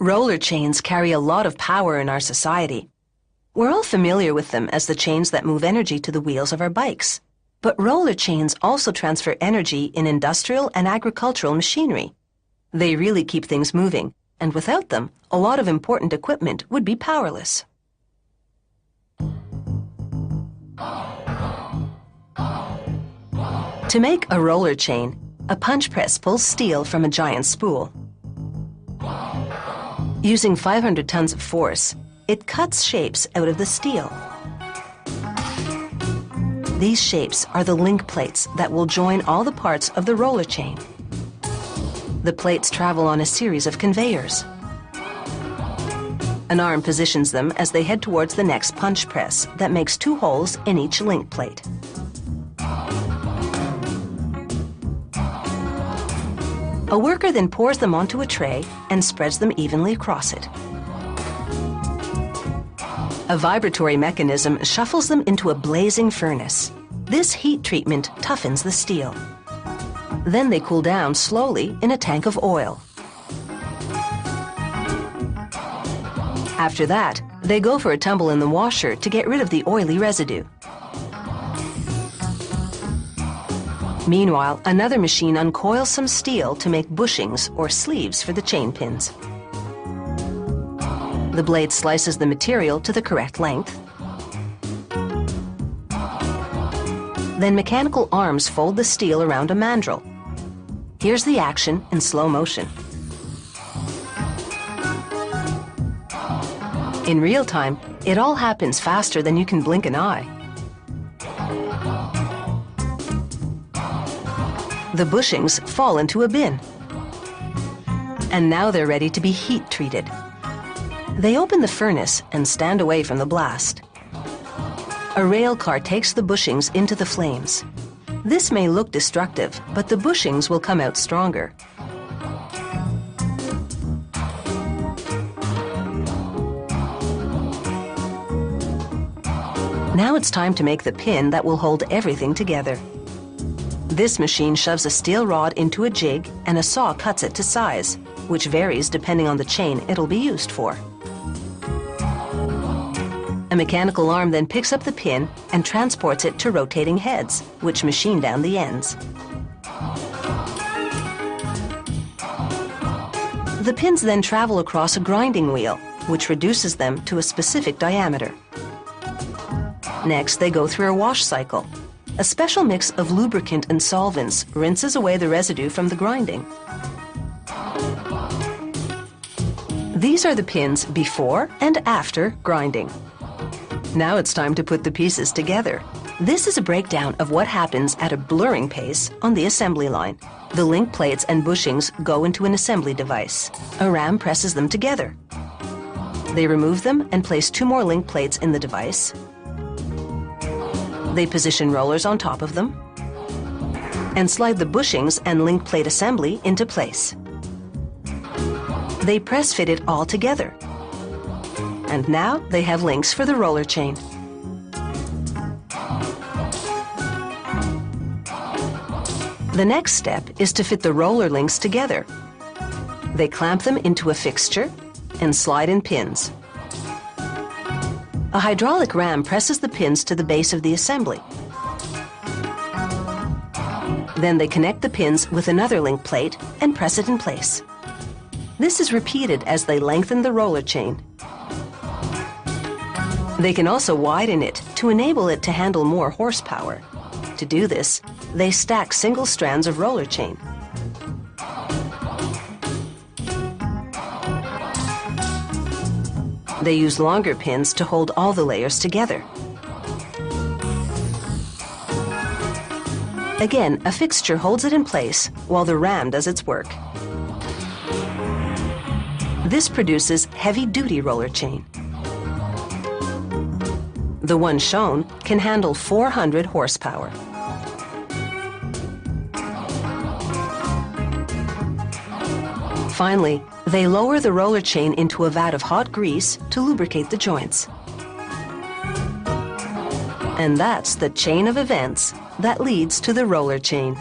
Roller chains carry a lot of power in our society. We're all familiar with them as the chains that move energy to the wheels of our bikes. But roller chains also transfer energy in industrial and agricultural machinery. They really keep things moving, and without them, a lot of important equipment would be powerless. To make a roller chain, a punch press pulls steel from a giant spool. Using 500 tons of force, it cuts shapes out of the steel. These shapes are the link plates that will join all the parts of the roller chain. The plates travel on a series of conveyors. An arm positions them as they head towards the next punch press that makes 2 holes in each link plate. A worker then pours them onto a tray and spreads them evenly across it. A vibratory mechanism shuffles them into a blazing furnace. This heat treatment toughens the steel. Then they cool down slowly in a tank of oil. After that, they go for a tumble in the washer to get rid of the oily residue. Meanwhile, another machine uncoils some steel to make bushings or sleeves for the chain pins. The blade slices the material to the correct length. Then mechanical arms fold the steel around a mandrel. Here's the action in slow motion. In real time, it all happens faster than you can blink an eye. The bushings fall into a bin. And now they're ready to be heat treated. They open the furnace and stand away from the blast. A rail car takes the bushings into the flames. This may look destructive, but the bushings will come out stronger. Now it's time to make the pin that will hold everything together. This machine shoves a steel rod into a jig and a saw cuts it to size, which varies depending on the chain it'll be used for. A mechanical arm then picks up the pin and transports it to rotating heads, which machine down the ends. The pins then travel across a grinding wheel, which reduces them to a specific diameter. Next, they go through a wash cycle. A special mix of lubricant and solvents rinses away the residue from the grinding. These are the pins before and after grinding. Now it's time to put the pieces together. This is a breakdown of what happens at a blurring pace on the assembly line. The link plates and bushings go into an assembly device. A ram presses them together. They remove them and place 2 more link plates in the device. They position rollers on top of them and slide the bushings and link plate assembly into place. They press fit it all together. And now they have links for the roller chain. The next step is to fit the roller links together. They clamp them into a fixture and slide in pins. A hydraulic ram presses the pins to the base of the assembly. Then they connect the pins with another link plate and press it in place. This is repeated as they lengthen the roller chain. They can also widen it to enable it to handle more horsepower. To do this, they stack single strands of roller chain. They use longer pins to hold all the layers together. Again, a fixture holds it in place while the ram does its work. This produces heavy-duty roller chain. The one shown can handle 400 horsepower. Finally, they lower the roller chain into a vat of hot grease to lubricate the joints. And that's the chain of events that leads to the roller chain.